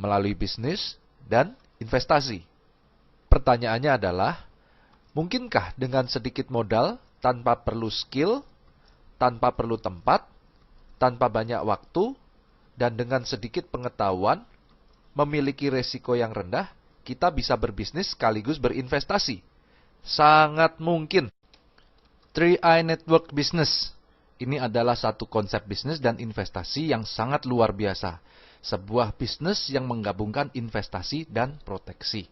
melalui bisnis, dan investasi. Pertanyaannya adalah, mungkinkah dengan sedikit modal, tanpa perlu skill, tanpa perlu tempat, tanpa banyak waktu, dan dengan sedikit pengetahuan, memiliki resiko yang rendah, kita bisa berbisnis sekaligus berinvestasi? Sangat mungkin. 3i Network Business. Ini adalah satu konsep bisnis dan investasi yang sangat luar biasa. Sebuah bisnis yang menggabungkan investasi dan proteksi.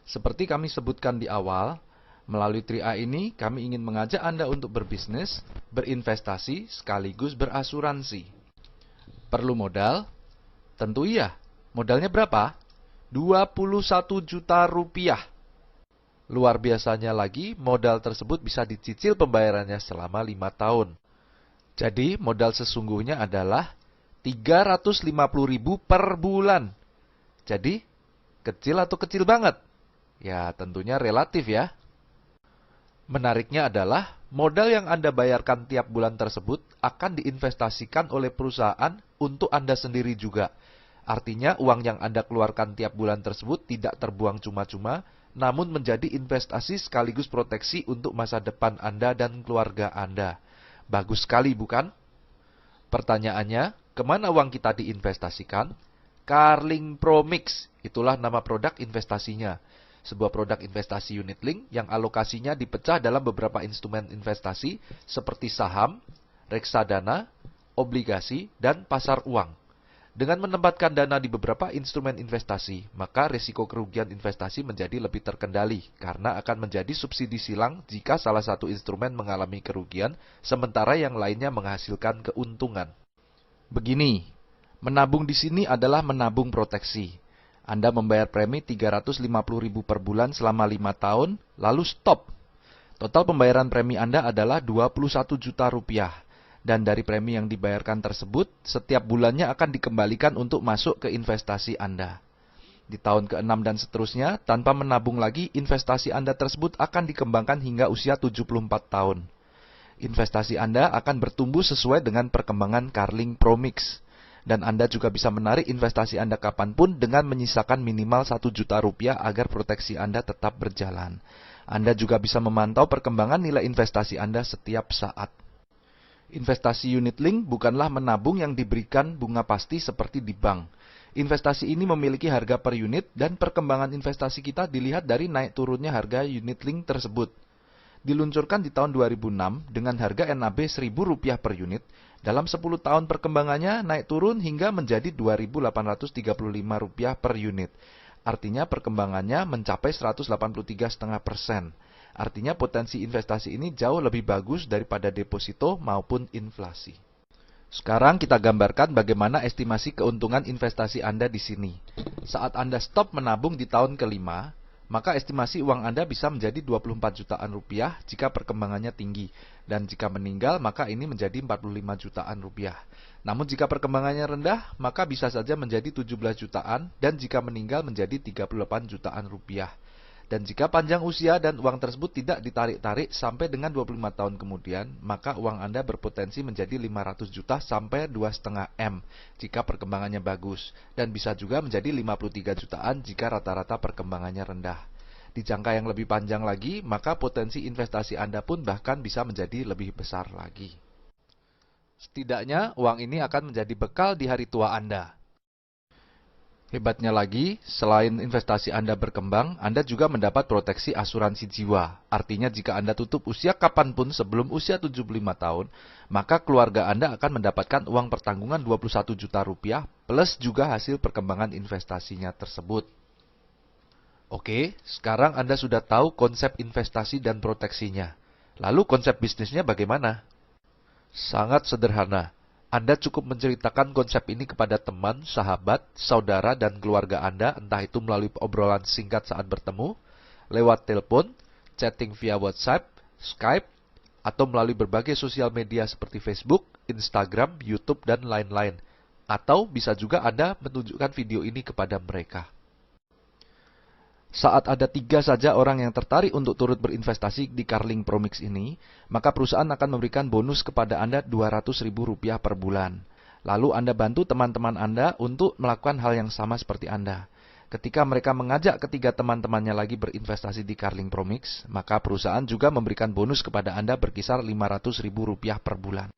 Seperti kami sebutkan di awal, melalui 3i ini kami ingin mengajak Anda untuk berbisnis, berinvestasi, sekaligus berasuransi. Perlu modal? Tentu iya. Modalnya berapa? 21 juta rupiah. Luar biasanya lagi, modal tersebut bisa dicicil pembayarannya selama 5 tahun. Jadi, modal sesungguhnya adalah 350.000 per bulan. Jadi, kecil atau kecil banget? Ya, tentunya relatif ya. Menariknya adalah, modal yang Anda bayarkan tiap bulan tersebut akan diinvestasikan oleh perusahaan untuk Anda sendiri juga. Artinya, uang yang Anda keluarkan tiap bulan tersebut tidak terbuang cuma-cuma, namun menjadi investasi sekaligus proteksi untuk masa depan Anda dan keluarga Anda. Bagus sekali, bukan? Pertanyaannya, kemana uang kita diinvestasikan? Carling Promix, itulah nama produk investasinya. Sebuah produk investasi unit link yang alokasinya dipecah dalam beberapa instrumen investasi seperti saham, reksadana, obligasi, dan pasar uang. Dengan menempatkan dana di beberapa instrumen investasi, maka risiko kerugian investasi menjadi lebih terkendali karena akan menjadi subsidi silang jika salah satu instrumen mengalami kerugian, sementara yang lainnya menghasilkan keuntungan. Begini, menabung di sini adalah menabung proteksi. Anda membayar premi 350.000 per bulan selama 5 tahun, lalu stop. Total pembayaran premi Anda adalah 21 juta rupiah. Dan dari premi yang dibayarkan tersebut, setiap bulannya akan dikembalikan untuk masuk ke investasi Anda. Di tahun ke-6 dan seterusnya, tanpa menabung lagi, investasi Anda tersebut akan dikembangkan hingga usia 74 tahun. Investasi Anda akan bertumbuh sesuai dengan perkembangan Carling Promix. Dan Anda juga bisa menarik investasi Anda kapanpun dengan menyisakan minimal 1 juta rupiah agar proteksi Anda tetap berjalan. Anda juga bisa memantau perkembangan nilai investasi Anda setiap saat. Investasi unit link bukanlah menabung yang diberikan bunga pasti seperti di bank. Investasi ini memiliki harga per unit dan perkembangan investasi kita dilihat dari naik turunnya harga unit link tersebut. Diluncurkan di tahun 2006 dengan harga NAB Rp1.000 per unit, dalam 10 tahun perkembangannya naik turun hingga menjadi Rp2.835 per unit. Artinya perkembangannya mencapai 183,5%. Artinya potensi investasi ini jauh lebih bagus daripada deposito maupun inflasi. Sekarang kita gambarkan bagaimana estimasi keuntungan investasi Anda di sini. Saat Anda stop menabung di tahun kelima, maka estimasi uang Anda bisa menjadi 24 jutaan rupiah jika perkembangannya tinggi. Dan jika meninggal, maka ini menjadi 45 jutaan rupiah. Namun jika perkembangannya rendah, maka bisa saja menjadi 17 jutaan dan jika meninggal menjadi 38 jutaan rupiah. Dan jika panjang usia dan uang tersebut tidak ditarik-tarik sampai dengan 25 tahun kemudian, maka uang Anda berpotensi menjadi 500 juta sampai 2,5 M jika perkembangannya bagus. Dan bisa juga menjadi 53 jutaan jika rata-rata perkembangannya rendah. Di jangka yang lebih panjang lagi, maka potensi investasi Anda pun bahkan bisa menjadi lebih besar lagi. Setidaknya, uang ini akan menjadi bekal di hari tua Anda. Hebatnya lagi, selain investasi Anda berkembang, Anda juga mendapat proteksi asuransi jiwa. Artinya jika Anda tutup usia kapanpun sebelum usia 75 tahun, maka keluarga Anda akan mendapatkan uang pertanggungan 21 juta rupiah plus juga hasil perkembangan investasinya tersebut. Oke, sekarang Anda sudah tahu konsep investasi dan proteksinya. Lalu konsep bisnisnya bagaimana? Sangat sederhana. Anda cukup menceritakan konsep ini kepada teman, sahabat, saudara, dan keluarga Anda, entah itu melalui obrolan singkat saat bertemu, lewat telepon, chatting via WhatsApp, Skype, atau melalui berbagai sosial media seperti Facebook, Instagram, YouTube, dan lain-lain. Atau bisa juga Anda menunjukkan video ini kepada mereka. Saat ada 3 saja orang yang tertarik untuk turut berinvestasi di Carling Promix ini, maka perusahaan akan memberikan bonus kepada Anda Rp200.000 per bulan. Lalu Anda bantu teman-teman Anda untuk melakukan hal yang sama seperti Anda. Ketika mereka mengajak ketiga teman-temannya lagi berinvestasi di Carling Promix, maka perusahaan juga memberikan bonus kepada Anda berkisar Rp500.000 per bulan.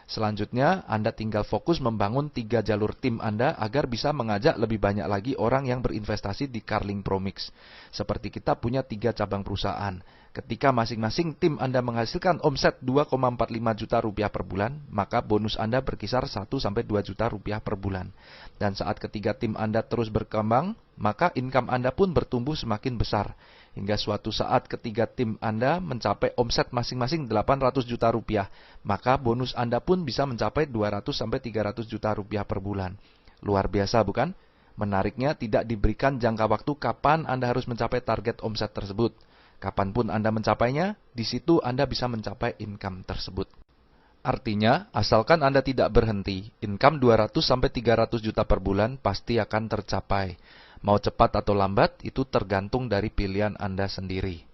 Selanjutnya, Anda tinggal fokus membangun 3 jalur tim Anda agar bisa mengajak lebih banyak lagi orang yang berinvestasi di Carling Promix. Seperti kita punya 3 cabang perusahaan. Ketika masing-masing tim Anda menghasilkan omset Rp2,45 juta per bulan, maka bonus Anda berkisar Rp1-2 juta per bulan. Dan saat ketiga tim Anda terus berkembang, maka income Anda pun bertumbuh semakin besar. Hingga suatu saat ketiga tim Anda mencapai omset masing-masing Rp800 juta, maka bonus Anda pun bisa mencapai Rp200-300 juta per bulan. Luar biasa bukan? Menariknya tidak diberikan jangka waktu kapan Anda harus mencapai target omset tersebut. Kapanpun Anda mencapainya, di situ Anda bisa mencapai income tersebut. Artinya, asalkan Anda tidak berhenti, income 200-300 juta per bulan pasti akan tercapai. Mau cepat atau lambat, itu tergantung dari pilihan Anda sendiri.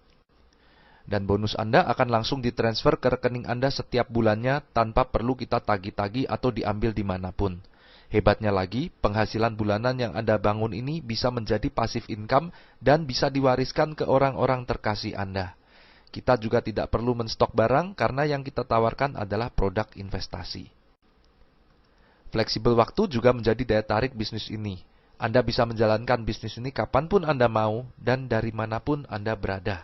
Dan bonus Anda akan langsung ditransfer ke rekening Anda setiap bulannya tanpa perlu kita tagih-tagih atau diambil dimanapun. Hebatnya lagi, penghasilan bulanan yang Anda bangun ini bisa menjadi passive income dan bisa diwariskan ke orang-orang terkasih Anda. Kita juga tidak perlu menstok barang karena yang kita tawarkan adalah produk investasi. Fleksibel waktu juga menjadi daya tarik bisnis ini. Anda bisa menjalankan bisnis ini kapanpun Anda mau dan dari manapun Anda berada.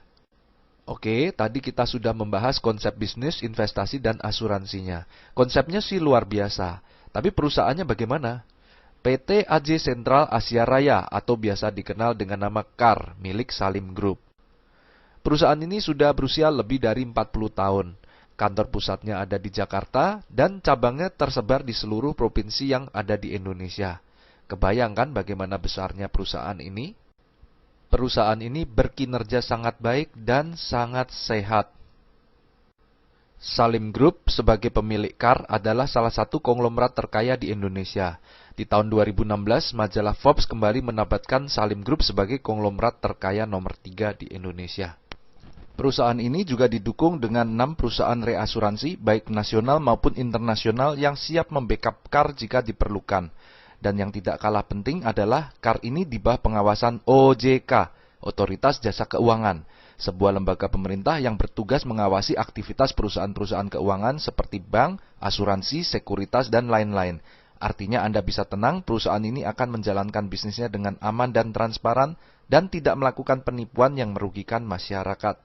Oke, tadi kita sudah membahas konsep bisnis, investasi, dan asuransinya. Konsepnya sih luar biasa. Tapi perusahaannya bagaimana? PT AJ Sentral Asia Raya atau biasa dikenal dengan nama KAR milik Salim Group. Perusahaan ini sudah berusia lebih dari 40 tahun. Kantor pusatnya ada di Jakarta dan cabangnya tersebar di seluruh provinsi yang ada di Indonesia. Kebayangkan bagaimana besarnya perusahaan ini? Perusahaan ini berkinerja sangat baik dan sangat sehat. Salim Group sebagai pemilik KAR adalah salah satu konglomerat terkaya di Indonesia. Di tahun 2016, majalah Forbes kembali menempatkan Salim Group sebagai konglomerat terkaya nomor 3 di Indonesia. Perusahaan ini juga didukung dengan 6 perusahaan reasuransi, baik nasional maupun internasional yang siap membackup KAR jika diperlukan. Dan yang tidak kalah penting adalah KAR ini di bawah pengawasan OJK, Otoritas Jasa Keuangan, sebuah lembaga pemerintah yang bertugas mengawasi aktivitas perusahaan-perusahaan keuangan seperti bank, asuransi, sekuritas, dan lain-lain. Artinya Anda bisa tenang, perusahaan ini akan menjalankan bisnisnya dengan aman dan transparan dan tidak melakukan penipuan yang merugikan masyarakat.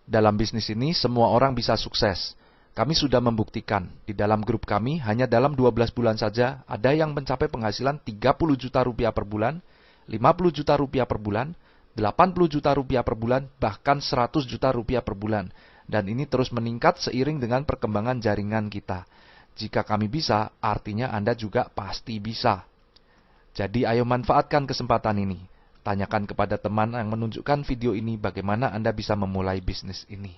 Dalam bisnis ini, semua orang bisa sukses. Kami sudah membuktikan, di dalam grup kami hanya dalam 12 bulan saja ada yang mencapai penghasilan Rp30 juta per bulan, Rp50 juta per bulan, Rp80 juta per bulan, bahkan Rp100 juta per bulan. Dan ini terus meningkat seiring dengan perkembangan jaringan kita. Jika kami bisa, artinya Anda juga pasti bisa. Jadi ayo manfaatkan kesempatan ini. Tanyakan kepada teman yang menunjukkan video ini bagaimana Anda bisa memulai bisnis ini.